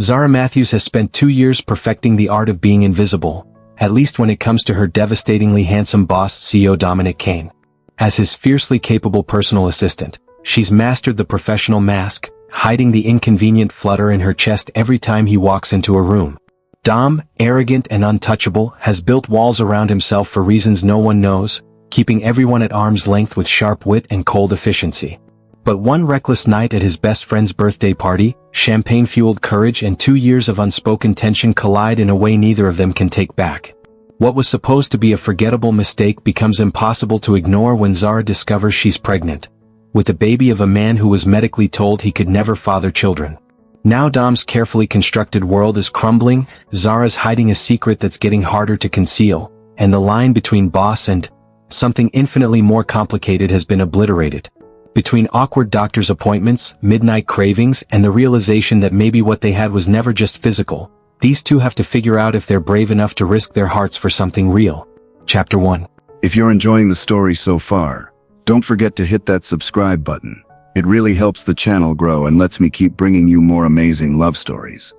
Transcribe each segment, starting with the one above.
Zara Matthews has spent 2 years perfecting the art of being invisible, at least when it comes to her devastatingly handsome boss CEO Dominic Kane. As his fiercely capable personal assistant, she's mastered the professional mask, hiding the inconvenient flutter in her chest every time he walks into a room. Dom, arrogant and untouchable, has built walls around himself for reasons no one knows, keeping everyone at arm's length with sharp wit and cold efficiency. But one reckless night at his best friend's birthday party, champagne-fueled courage and 2 years of unspoken tension collide in a way neither of them can take back. What was supposed to be a forgettable mistake becomes impossible to ignore when Zara discovers she's pregnant, with the baby of a man who was medically told he could never father children. Now Dom's carefully constructed world is crumbling, Zara's hiding a secret that's getting harder to conceal, and the line between boss and something infinitely more complicated has been obliterated. Between awkward doctor's appointments, midnight cravings, and the realization that maybe what they had was never just physical, these two have to figure out if they're brave enough to risk their hearts for something real. Chapter 1. If you're enjoying the story so far, don't forget to hit that subscribe button. It really helps the channel grow and lets me keep bringing you more amazing love stories.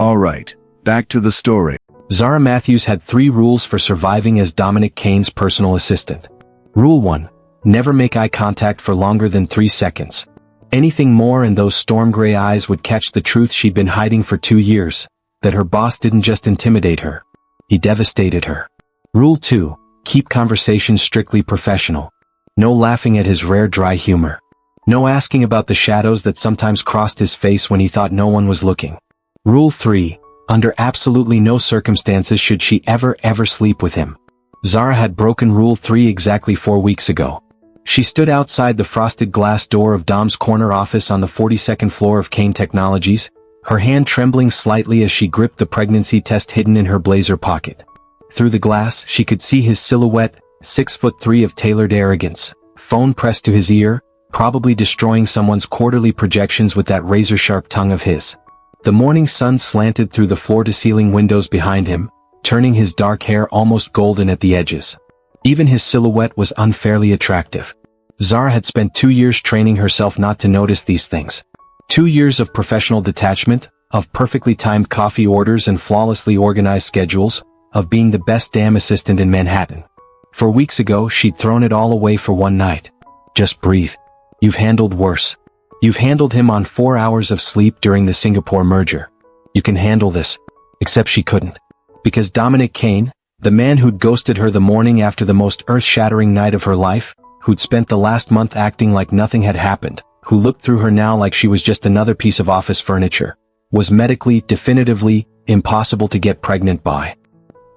Alright, back to the story. Zara Matthews had 3 rules for surviving as Dominic Kane's personal assistant. Rule 1. Never make eye contact for longer than 3 seconds. Anything more and those storm gray eyes would catch the truth she'd been hiding for 2 years, that her boss didn't just intimidate her. He devastated her. Rule 2. Keep conversations strictly professional. No laughing at his rare dry humor. No asking about the shadows that sometimes crossed his face when he thought no one was looking. Rule 3. Under absolutely no circumstances should she ever sleep with him. Zara had broken Rule 3 exactly 4 weeks ago. She stood outside the frosted glass door of Dom's corner office on the 42nd floor of Kane Technologies, her hand trembling slightly as she gripped the pregnancy test hidden in her blazer pocket. Through the glass, she could see his silhouette, 6'3" of tailored arrogance, phone pressed to his ear, probably destroying someone's quarterly projections with that razor-sharp tongue of his. The morning sun slanted through the floor-to-ceiling windows behind him, turning his dark hair almost golden at the edges. Even his silhouette was unfairly attractive. Zara had spent 2 years training herself not to notice these things. 2 years of professional detachment, of perfectly timed coffee orders and flawlessly organized schedules, of being the best damn assistant in Manhattan. 4 weeks ago, she'd thrown it all away for one night. Just breathe. You've handled worse. You've handled him on 4 hours of sleep during the Singapore merger. You can handle this. Except she couldn't. Because Dominic Kane, the man who'd ghosted her the morning after the most earth-shattering night of her life, who'd spent the last month acting like nothing had happened, who looked through her now like she was just another piece of office furniture, was medically, definitively, impossible to get pregnant by.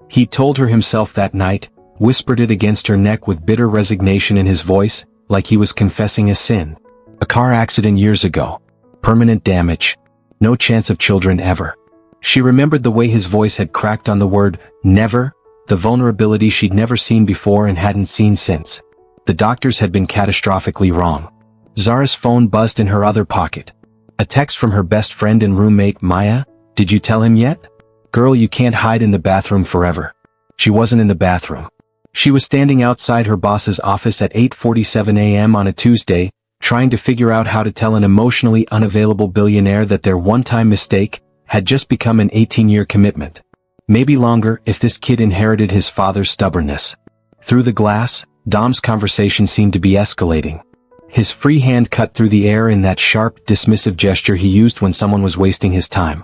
He told her himself that night, whispered it against her neck with bitter resignation in his voice, like he was confessing a sin. A car accident years ago. Permanent damage. No chance of children ever. She remembered the way his voice had cracked on the word, never, the vulnerability she'd never seen before and hadn't seen since. The doctors had been catastrophically wrong. Zara's phone buzzed in her other pocket. A text from her best friend and roommate, Maya. Did you tell him yet? Girl, you can't hide in the bathroom forever. She wasn't in the bathroom. She was standing outside her boss's office at 8:47 a.m. on a Tuesday, trying to figure out how to tell an emotionally unavailable billionaire that their one-time mistake had just become an 18-year commitment. Maybe longer if this kid inherited his father's stubbornness. Through the glass, Dom's conversation seemed to be escalating. His free hand cut through the air in that sharp, dismissive gesture he used when someone was wasting his time.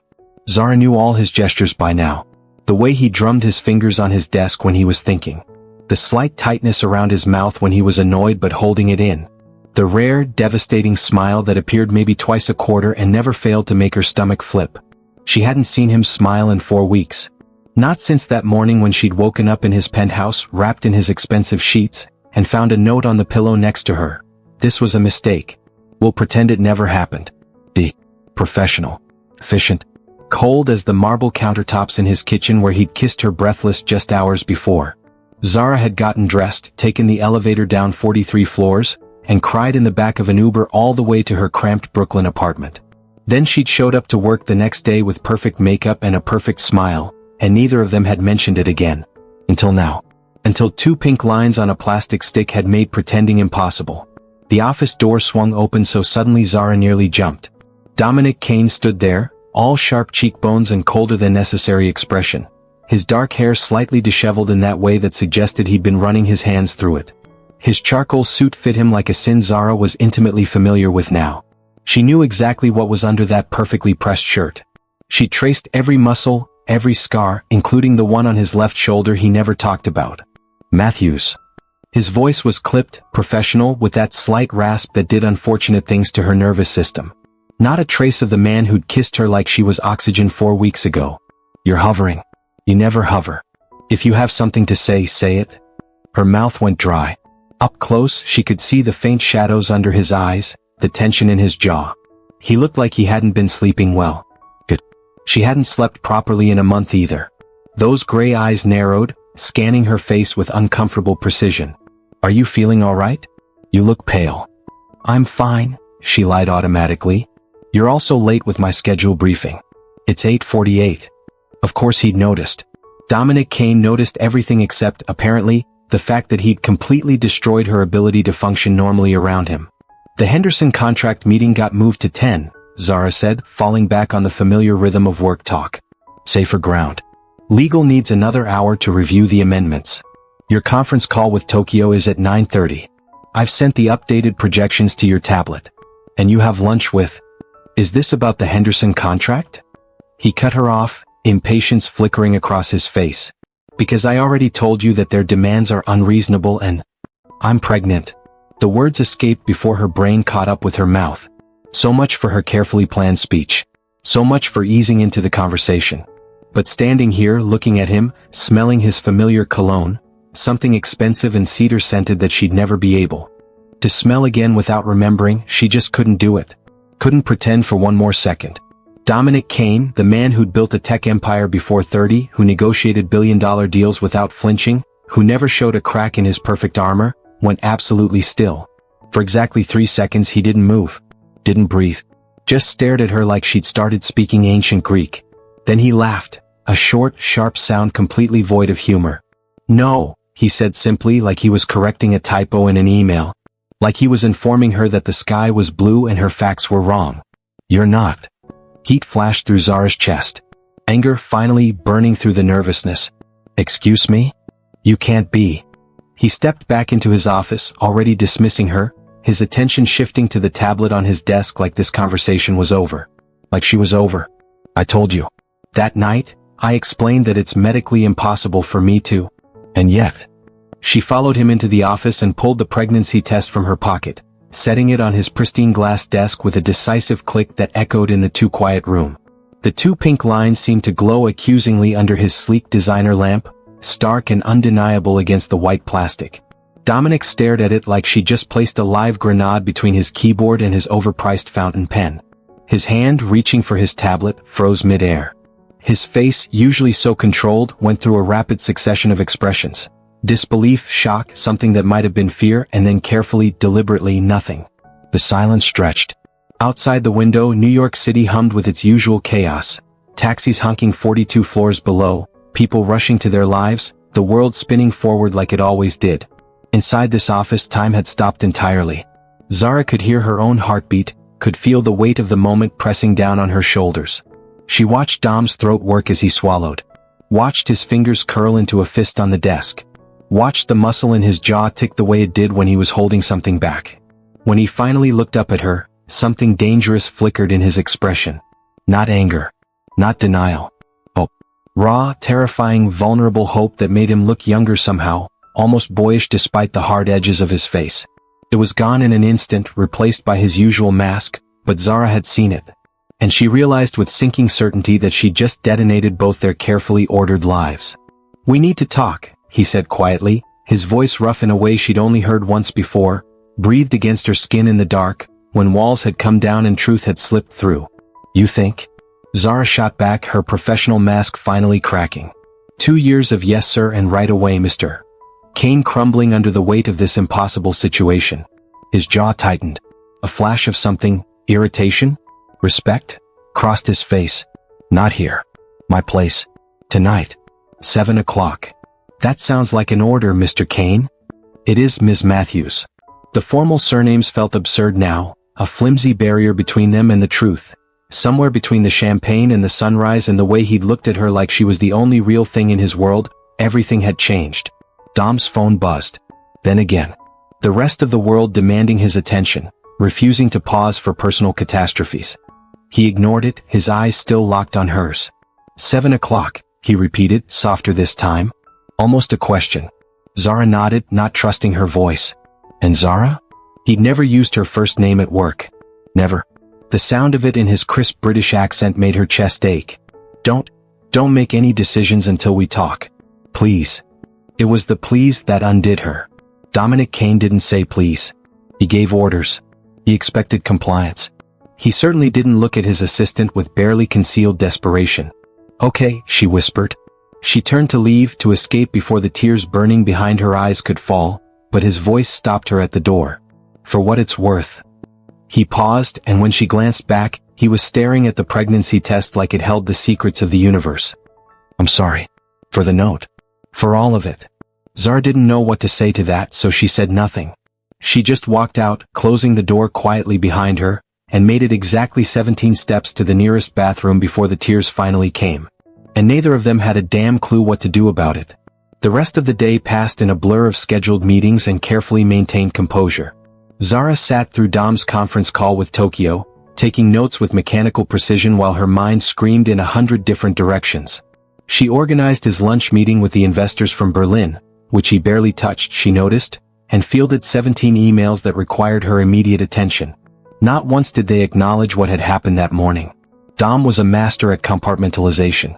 Zara knew all his gestures by now. The way he drummed his fingers on his desk when he was thinking. The slight tightness around his mouth when he was annoyed but holding it in. The rare, devastating smile that appeared maybe twice a quarter and never failed to make her stomach flip. She hadn't seen him smile in 4 weeks. Not since that morning when she'd woken up in his penthouse, wrapped in his expensive sheets, and found a note on the pillow next to her. This was a mistake. We'll pretend it never happened. D. Professional. Efficient. Cold as the marble countertops in his kitchen where he'd kissed her breathless just hours before. Zara had gotten dressed, taken the elevator down 43 floors, and cried in the back of an Uber all the way to her cramped Brooklyn apartment. Then she'd showed up to work the next day with perfect makeup and a perfect smile, and neither of them had mentioned it again. Until now. Until 2 pink lines on a plastic stick had made pretending impossible. The office door swung open so suddenly Zara nearly jumped. Dominic Kane stood there, all sharp cheekbones and colder than necessary expression. His dark hair slightly disheveled in that way that suggested he'd been running his hands through it. His charcoal suit fit him like a sin Zara was intimately familiar with now. She knew exactly what was under that perfectly pressed shirt. She traced every muscle, every scar, including the one on his left shoulder he never talked about. Matthews. His voice was clipped, professional, with that slight rasp that did unfortunate things to her nervous system. Not a trace of the man who'd kissed her like she was oxygen 4 weeks ago. You're hovering. You never hover. If you have something to say, say it. Her mouth went dry. Up close, she could see the faint shadows under his eyes, the tension in his jaw. He looked like he hadn't been sleeping well. She hadn't slept properly in a month either. Those gray eyes narrowed, scanning her face with uncomfortable precision. Are you feeling all right? You look pale. I'm fine, she lied automatically. You're also late with my schedule briefing. It's 8:48. Of course he'd noticed. Dominic Kane noticed everything except, apparently, the fact that he'd completely destroyed her ability to function normally around him. The Henderson contract meeting got moved to 10, Zara said, falling back on the familiar rhythm of work talk. Safer ground. Legal needs another hour to review the amendments. Your conference call with Tokyo is at 9:30. I've sent the updated projections to your tablet. And you have lunch with... Is this about the Henderson contract? He cut her off, impatience flickering across his face. Because I already told you that their demands are unreasonable and... I'm pregnant. The words escaped before her brain caught up with her mouth. So much for her carefully planned speech. So much for easing into the conversation. But standing here looking at him, smelling his familiar cologne, something expensive and cedar-scented that she'd never be able to smell again without remembering, she just couldn't do it. Couldn't pretend for one more second. Dominic Kane, the man who'd built a tech empire before 30, who negotiated billion-dollar deals without flinching, who never showed a crack in his perfect armor, went absolutely still. For exactly 3 seconds he didn't move. Didn't breathe. Just stared at her like she'd started speaking ancient Greek. Then he laughed, a short, sharp sound completely void of humor. No, he said simply, like he was correcting a typo in an email. Like he was informing her that the sky was blue and her facts were wrong. You're not. Heat flashed through Zara's chest. Anger finally burning through the nervousness. Excuse me? You can't be. He stepped back into his office, already dismissing her, his attention shifting to the tablet on his desk like this conversation was over. Like she was over. I told you. That night, I explained that it's medically impossible for me to. And yet. She followed him into the office and pulled the pregnancy test from her pocket, setting it on his pristine glass desk with a decisive click that echoed in the too-quiet room. The 2 pink lines seemed to glow accusingly under his sleek designer lamp, stark and undeniable against the white plastic. Dominic stared at it like she just placed a live grenade between his keyboard and his overpriced fountain pen. His hand, reaching for his tablet, froze mid-air. His face, usually so controlled, went through a rapid succession of expressions. Disbelief, shock, something that might have been fear, and then carefully, deliberately, nothing. The silence stretched. Outside the window, New York City hummed with its usual chaos. Taxis honking 42 floors below, people rushing to their lives, the world spinning forward like it always did. Inside this office, time had stopped entirely. Zara could hear her own heartbeat, could feel the weight of the moment pressing down on her shoulders. She watched Dom's throat work as he swallowed. Watched his fingers curl into a fist on the desk. Watched the muscle in his jaw tick the way it did when he was holding something back. When he finally looked up at her, something dangerous flickered in his expression. Not anger. Not denial. Hope. Raw, terrifying, vulnerable hope that made him look younger somehow, almost boyish despite the hard edges of his face. It was gone in an instant, replaced by his usual mask, but Zara had seen it. And she realized with sinking certainty that she'd just detonated both their carefully ordered lives. We need to talk, he said quietly, his voice rough in a way she'd only heard once before, breathed against her skin in the dark, when walls had come down and truth had slipped through. You think? Zara shot back, her professional mask finally cracking. 2 years of yes sir and right away Mr. Kane crumbling under the weight of this impossible situation. His jaw tightened. A flash of something, irritation? Respect? Crossed his face. Not here. My place. Tonight. 7 o'clock. That sounds like an order, Mr. Kane. It is, Ms. Matthews. The formal surnames felt absurd now, a flimsy barrier between them and the truth. Somewhere between the champagne and the sunrise and the way he'd looked at her like she was the only real thing in his world, everything had changed. Dom's phone buzzed. Then again. The rest of the world demanding his attention, refusing to pause for personal catastrophes. He ignored it, his eyes still locked on hers. 7 o'clock, he repeated, softer this time. Almost a question. Zara nodded, not trusting her voice. And Zara? He'd never used her first name at work. Never. The sound of it in his crisp British accent made her chest ache. Don't make any decisions until we talk. Please. It was the please that undid her. Dominic Kane didn't say please. He gave orders. He expected compliance. He certainly didn't look at his assistant with barely concealed desperation. Okay, she whispered. She turned to leave, to escape before the tears burning behind her eyes could fall, but his voice stopped her at the door. For what it's worth. He paused, and when she glanced back, he was staring at the pregnancy test like it held the secrets of the universe. I'm sorry. For the note. For all of it. Zara didn't know what to say to that, so she said nothing. She just walked out, closing the door quietly behind her, and made it exactly 17 steps to the nearest bathroom before the tears finally came. And neither of them had a damn clue what to do about it. The rest of the day passed in a blur of scheduled meetings and carefully maintained composure. Zara sat through Dom's conference call with Tokyo, taking notes with mechanical precision while her mind screamed in 100 different directions. She organized his lunch meeting with the investors from Berlin, which he barely touched, she noticed, and fielded 17 emails that required her immediate attention. Not once did they acknowledge what had happened that morning. Dom was a master at compartmentalization.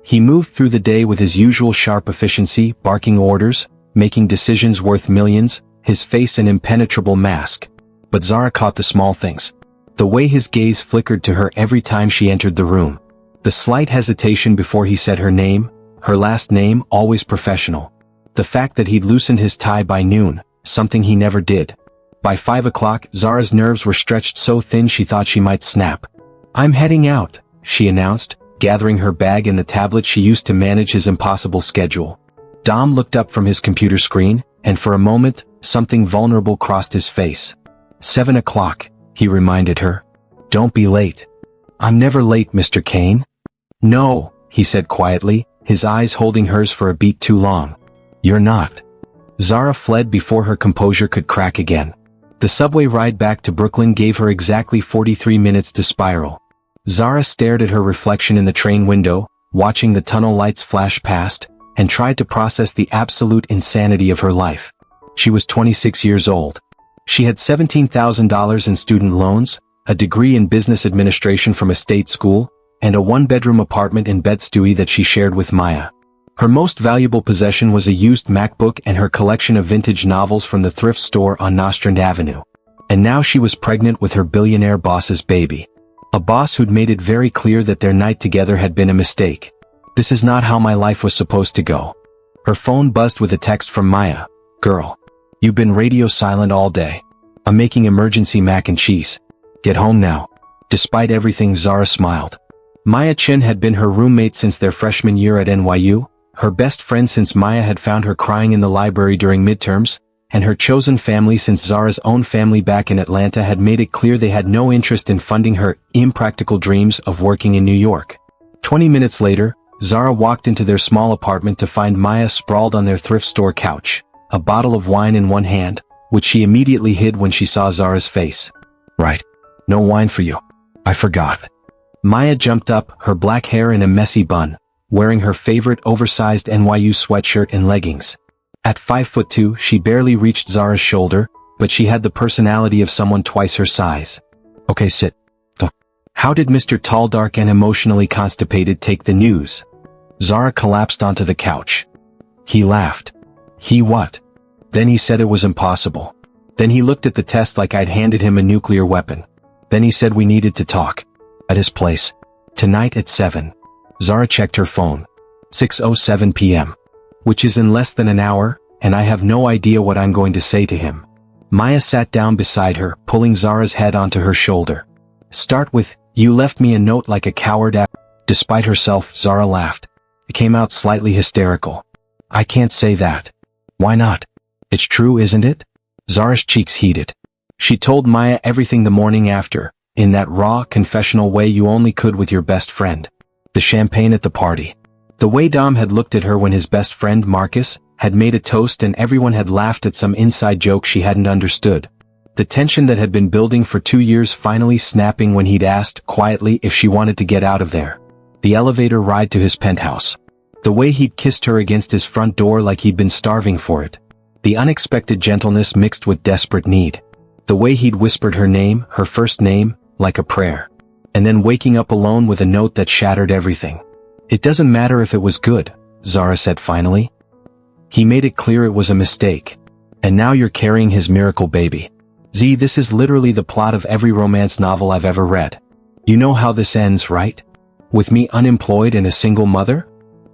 He moved through the day with his usual sharp efficiency, barking orders, making decisions worth millions, his face an impenetrable mask. But Zara caught the small things. The way his gaze flickered to her every time she entered the room. The slight hesitation before he said her name, her last name, always professional. The fact that he'd loosened his tie by noon, something he never did. By 5 o'clock, Zara's nerves were stretched so thin she thought she might snap. I'm heading out, she announced, gathering her bag and the tablet she used to manage his impossible schedule. Dom looked up from his computer screen, and for a moment, something vulnerable crossed his face. 7 o'clock, he reminded her. Don't be late. I'm never late, Mr. Kane. No, he said quietly, his eyes holding hers for a beat too long. You're not. Zara fled before her composure could crack again. The subway ride back to Brooklyn gave her exactly 43 minutes to spiral. Zara stared at her reflection in the train window, watching the tunnel lights flash past, and tried to process the absolute insanity of her life. She was 26 years old. She had $17,000 in student loans, a degree in business administration from a state school, and a one-bedroom apartment in Bed-Stuy that she shared with Maya. Her most valuable possession was a used MacBook and her collection of vintage novels from the thrift store on Nostrand Avenue. And now she was pregnant with her billionaire boss's baby. A boss who'd made it very clear that their night together had been a mistake. This is not how my life was supposed to go. Her phone buzzed with a text from Maya. Girl. You've been radio silent all day. I'm making emergency mac and cheese. Get home now. Despite everything, Zara smiled. Maya Chin had been her roommate since their freshman year at NYU, her best friend since Maya had found her crying in the library during midterms, and her chosen family since Zara's own family back in Atlanta had made it clear they had no interest in funding her impractical dreams of working in New York. 20 minutes later, Zara walked into their small apartment to find Maya sprawled on their thrift store couch, a bottle of wine in one hand, which she immediately hid when she saw Zara's face. Right. No wine for you. I forgot. Maya jumped up, her black hair in a messy bun, wearing her favorite oversized NYU sweatshirt and leggings. At 5'2", she barely reached Zara's shoulder, but she had the personality of someone twice her size. Okay, sit. How did Mr. Tall, Dark and emotionally constipated take the news? Zara collapsed onto the couch. He laughed. He what? Then he said it was impossible. Then he looked at the test like I'd handed him a nuclear weapon. Then he said we needed to talk. At his place. Tonight at 7. Zara checked her phone. 6:07 p.m. Which is in less than an hour, and I have no idea what I'm going to say to him. Maya sat down beside her, pulling Zara's head onto her shoulder. Start with, you left me a note like a coward. Despite herself, Zara laughed. It came out slightly hysterical. I can't say that. Why not? It's true, isn't it? Zara's cheeks heated. She told Maya everything the morning after, in that raw, confessional way you only could with your best friend. The champagne at the party. The way Dom had looked at her when his best friend, Marcus, had made a toast and everyone had laughed at some inside joke she hadn't understood. The tension that had been building for 2 years finally snapping when he'd asked, quietly, if she wanted to get out of there. The elevator ride to his penthouse. The way he'd kissed her against his front door like he'd been starving for it. The unexpected gentleness mixed with desperate need. The way he'd whispered her name, her first name, like a prayer. And then waking up alone with a note that shattered everything. It doesn't matter if it was good, Zara said finally. He made it clear it was a mistake. And now you're carrying his miracle baby. Z, this is literally the plot of every romance novel I've ever read. You know how this ends, right? With me unemployed and a single mother?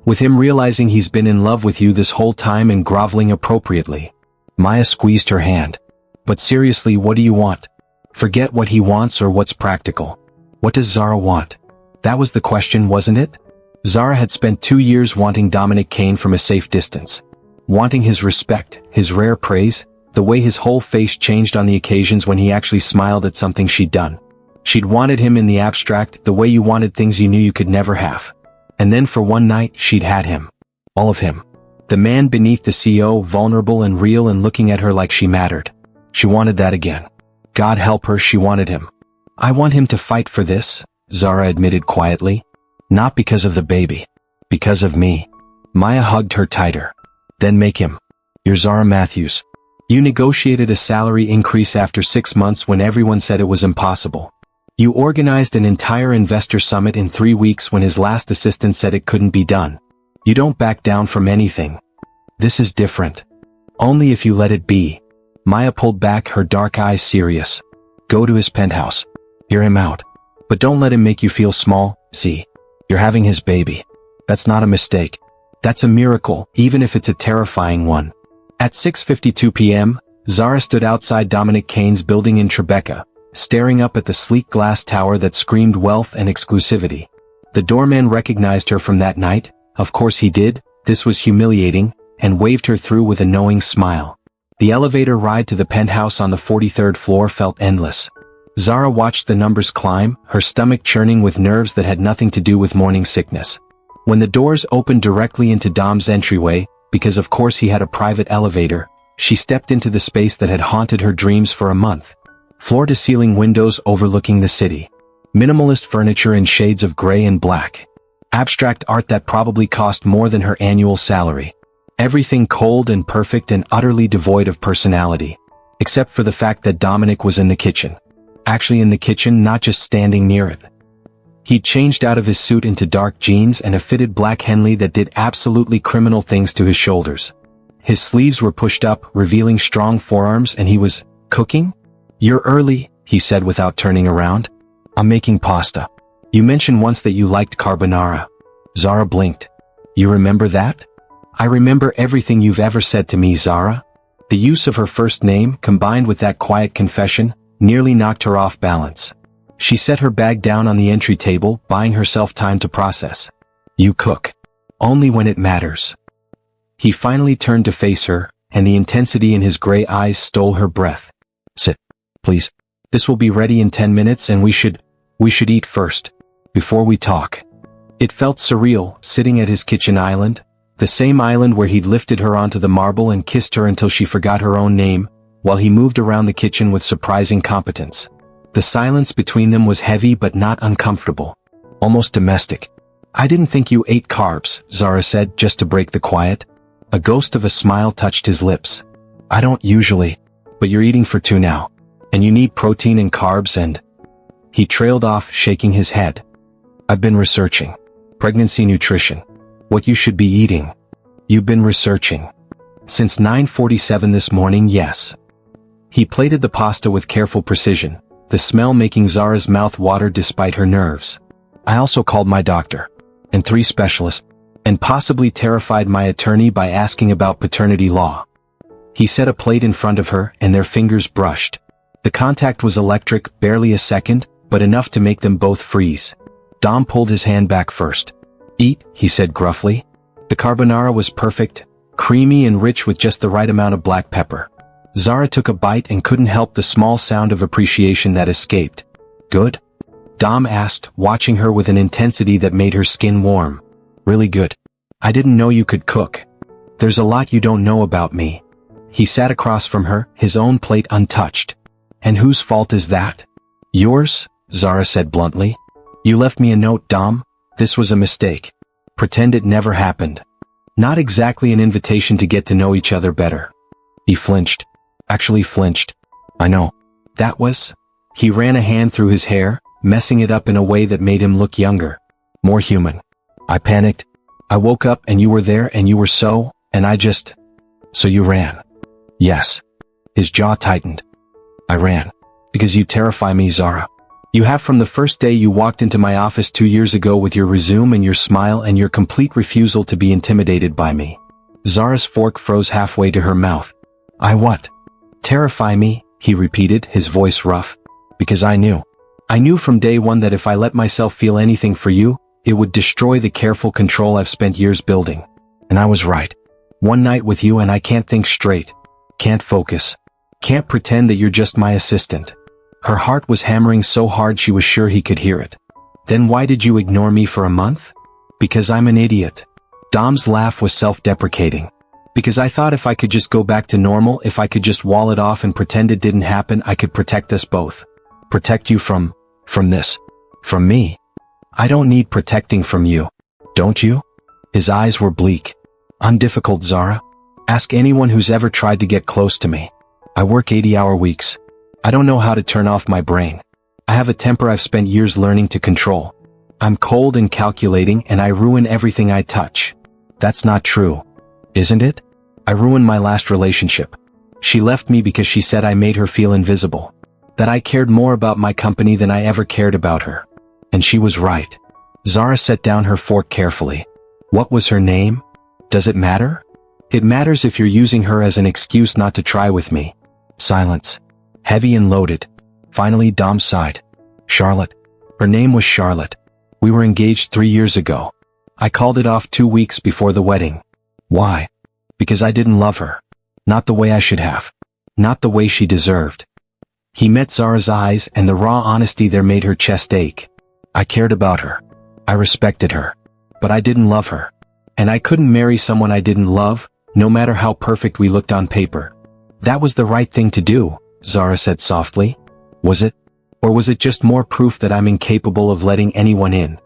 With him realizing he's been in love with you this whole time and groveling appropriately. Maya squeezed her hand. But seriously, what do you want? Forget what he wants or what's practical. What does Zara want? That was the question, wasn't it? Zara had spent 2 years wanting Dominic Kane from a safe distance. Wanting his respect, his rare praise, the way his whole face changed on the occasions when he actually smiled at something she'd done. She'd wanted him in the abstract, the way you wanted things you knew you could never have. And then for one night, she'd had him. All of him. The man beneath the CO, vulnerable and real and looking at her like she mattered. She wanted that again. God help her, she wanted him. I want him to fight for this, Zara admitted quietly. Not because of the baby. Because of me. Maya hugged her tighter. Then make him. You're Zara Matthews. You negotiated a salary increase after 6 months when everyone said it was impossible. You organized an entire investor summit in 3 weeks when his last assistant said it couldn't be done. You don't back down from anything. This is different. Only if you let it be. Maya pulled back, her dark eyes serious. Go to his penthouse. Hear him out. But don't let him make you feel small, see? You're having his baby. That's not a mistake. That's a miracle, even if it's a terrifying one. At 6:52 p.m., Zara stood outside Dominic Kane's building in Tribeca, staring up at the sleek glass tower that screamed wealth and exclusivity. The doorman recognized her from that night, of course he did, this was humiliating, and waved her through with a knowing smile. The elevator ride to the penthouse on the 43rd floor felt endless. Zara watched the numbers climb, her stomach churning with nerves that had nothing to do with morning sickness. When the doors opened directly into Dom's entryway, because of course he had a private elevator, she stepped into the space that had haunted her dreams for a month. Floor-to-ceiling windows overlooking the city. Minimalist furniture in shades of gray and black. Abstract art that probably cost more than her annual salary. Everything cold and perfect and utterly devoid of personality. Except for the fact that Dominic was in the kitchen. Actually in the kitchen, not just standing near it. He'd changed out of his suit into dark jeans and a fitted black Henley that did absolutely criminal things to his shoulders. His sleeves were pushed up, revealing strong forearms, and he was cooking? You're early, he said without turning around. I'm making pasta. You mentioned once that you liked carbonara. Zara blinked. You remember that? I remember everything you've ever said to me, Zara. The use of her first name, combined with that quiet confession, nearly knocked her off balance. She set her bag down on the entry table, buying herself time to process. You cook. Only when it matters. He finally turned to face her, and the intensity in his gray eyes stole her breath. Sit, please. This will be ready in 10 minutes and we should eat first, before we talk. It felt surreal, sitting at his kitchen island, the same island where he'd lifted her onto the marble and kissed her until she forgot her own name, while he moved around the kitchen with surprising competence. The silence between them was heavy but not uncomfortable. Almost domestic. I didn't think you ate carbs, Zara said, just to break the quiet. A ghost of a smile touched his lips. I don't usually, but you're eating for 2 now. And you need protein and carbs and... He trailed off, shaking his head. I've been researching. Pregnancy nutrition. What you should be eating. You've been researching. Since 9:47 this morning, yes. He plated the pasta with careful precision, the smell making Zara's mouth water despite her nerves. I also called my doctor. And 3 specialists. And possibly terrified my attorney by asking about paternity law. He set a plate in front of her, and their fingers brushed. The contact was electric, barely a second, but enough to make them both freeze. Dom pulled his hand back first. Eat, he said gruffly. The carbonara was perfect, creamy and rich with just the right amount of black pepper. Zara took a bite and couldn't help the small sound of appreciation that escaped. Good? Dom asked, watching her with an intensity that made her skin warm. Really good. I didn't know you could cook. There's a lot you don't know about me. He sat across from her, his own plate untouched. And whose fault is that? Yours, Zara said bluntly. You left me a note, Dom. This was a mistake. Pretend it never happened. Not exactly an invitation to get to know each other better. He flinched. Actually flinched. I know. That was? He ran a hand through his hair, messing it up in a way that made him look younger. More human. I panicked. I woke up and you were there and you were so, and I just... So you ran. Yes. His jaw tightened. I ran. Because you terrify me, Zara. You have from the first day you walked into my office 2 years ago with your resume and your smile and your complete refusal to be intimidated by me. Zara's fork froze halfway to her mouth. I what? Terrify me, he repeated, his voice rough. Because I knew. I knew from day one that if I let myself feel anything for you, it would destroy the careful control I've spent years building. And I was right. One night with you and I can't think straight. Can't focus. Can't pretend that you're just my assistant. Her heart was hammering so hard she was sure he could hear it. Then why did you ignore me for a month? Because I'm an idiot. Dom's laugh was self-deprecating. Because I thought if I could just go back to normal, if I could just wall it off and pretend it didn't happen, I could protect us both. Protect you from this. From me. I don't need protecting from you. Don't you? His eyes were bleak. I'm difficult, Zara. Ask anyone who's ever tried to get close to me. I work 80-hour weeks. I don't know how to turn off my brain. I have a temper I've spent years learning to control. I'm cold and calculating and I ruin everything I touch. That's not true. Isn't it? I ruined my last relationship. She left me because she said I made her feel invisible. That I cared more about my company than I ever cared about her. And she was right. Zara set down her fork carefully. What was her name? Does it matter? It matters if you're using her as an excuse not to try with me. Silence. Heavy and loaded. Finally, Dom sighed. Charlotte. Her name was Charlotte. We were engaged 3 years ago. I called it off 2 weeks before the wedding. Why? Because I didn't love her. Not the way I should have. Not the way she deserved. He met Zara's eyes and the raw honesty there made her chest ache. I cared about her. I respected her. But I didn't love her. And I couldn't marry someone I didn't love, no matter how perfect we looked on paper. That was the right thing to do, Zara said softly. Was it? Or was it just more proof that I'm incapable of letting anyone in?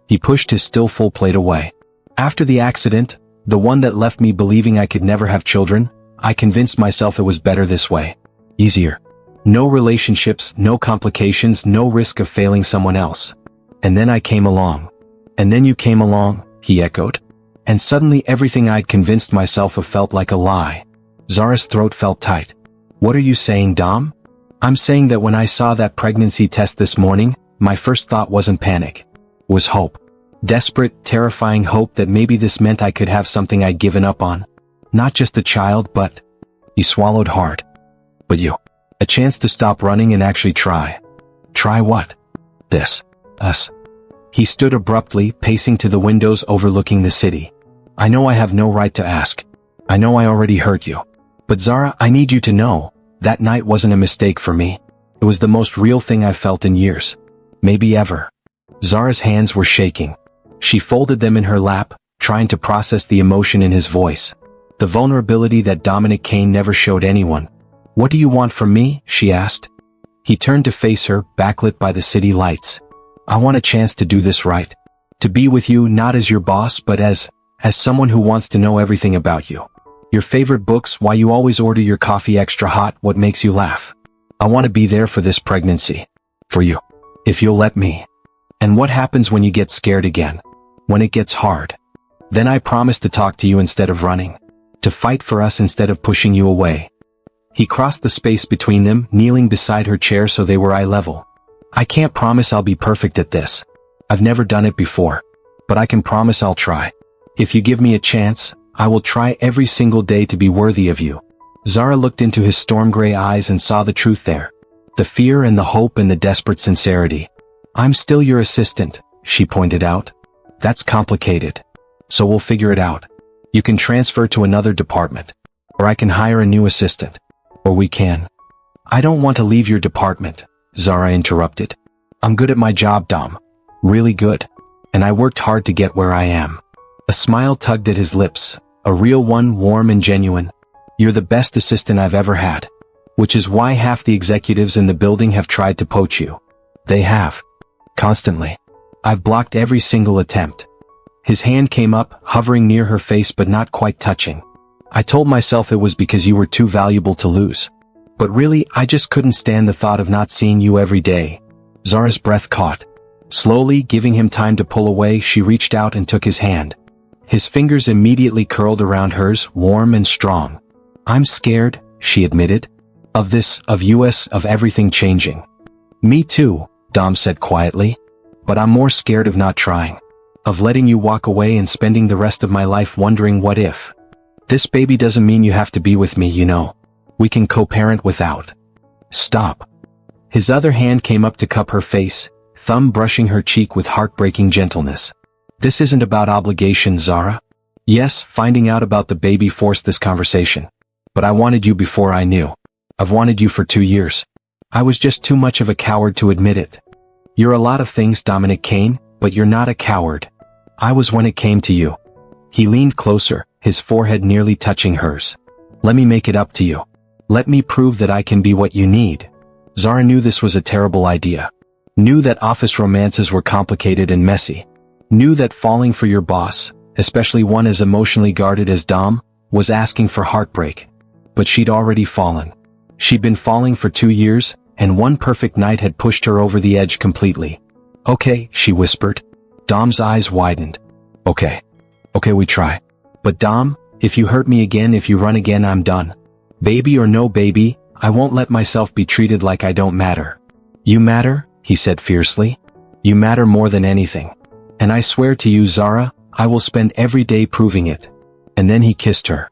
He pushed his still full plate away. After the accident, the one that left me believing I could never have children, I convinced myself it was better this way. Easier. No relationships, no complications, no risk of failing someone else. And then I came along. And then you came along, he echoed. And suddenly everything I'd convinced myself of felt like a lie. Zara's throat felt tight. What are you saying, Dom? I'm saying that when I saw that pregnancy test this morning, my first thought wasn't panic. It was hope. Desperate, terrifying hope that maybe this meant I could have something I'd given up on. Not just a child, but... He swallowed hard. But you. A chance to stop running and actually try. Try what? This. Us. He stood abruptly, pacing to the windows overlooking the city. I know I have no right to ask. I know I already hurt you. But Zara, I need you to know, that night wasn't a mistake for me. It was the most real thing I've felt in years. Maybe ever. Zara's hands were shaking. She folded them in her lap, trying to process the emotion in his voice. The vulnerability that Dominic Kane never showed anyone. What do you want from me? She asked. He turned to face her, backlit by the city lights. I want a chance to do this right. To be with you not as your boss but as someone who wants to know everything about you. Your favorite books, why you always order your coffee extra hot, what makes you laugh. I want to be there for this pregnancy. For you. If you'll let me. And what happens when you get scared again? When it gets hard. Then I promise to talk to you instead of running. To fight for us instead of pushing you away. He crossed the space between them, kneeling beside her chair so they were eye level. I can't promise I'll be perfect at this. I've never done it before. But I can promise I'll try. If you give me a chance, I will try every single day to be worthy of you. Zara looked into his storm gray eyes and saw the truth there. The fear and the hope and the desperate sincerity. I'm still your assistant, she pointed out. That's complicated. So we'll figure it out. You can transfer to another department. Or I can hire a new assistant. Or we can. I don't want to leave your department, Zara interrupted. I'm good at my job, Dom. Really good. And I worked hard to get where I am. A smile tugged at his lips, a real one, warm and genuine. You're the best assistant I've ever had. Which is why half the executives in the building have tried to poach you. They have. Constantly. I've blocked every single attempt. His hand came up, hovering near her face but not quite touching. I told myself it was because you were too valuable to lose. But really, I just couldn't stand the thought of not seeing you every day. Zara's breath caught. Slowly, giving him time to pull away, she reached out and took his hand. His fingers immediately curled around hers, warm and strong. I'm scared, she admitted. Of this, of us, of everything changing. Me too, Dom said quietly. But I'm more scared of not trying. Of letting you walk away and spending the rest of my life wondering what if. This baby doesn't mean you have to be with me, you know. We can co-parent without. Stop. His other hand came up to cup her face, thumb brushing her cheek with heartbreaking gentleness. This isn't about obligation, Zara. Yes, finding out about the baby forced this conversation. But I wanted you before I knew. I've wanted you for 2 years. I was just too much of a coward to admit it. You're a lot of things, Dominic Kane, but you're not a coward. I was when it came to you. He leaned closer, his forehead nearly touching hers. Let me make it up to you. Let me prove that I can be what you need. Zara knew this was a terrible idea. Knew that office romances were complicated and messy. Knew that falling for your boss, especially one as emotionally guarded as Dom, was asking for heartbreak. But she'd already fallen. She'd been falling for 2 years, and one perfect night had pushed her over the edge completely. Okay, she whispered. Dom's eyes widened. Okay, we try. But Dom, if you hurt me again, if you run again, I'm done. Baby or no baby, I won't let myself be treated like I don't matter. You matter, he said fiercely. You matter more than anything. And I swear to you, Zara, I will spend every day proving it. And then he kissed her.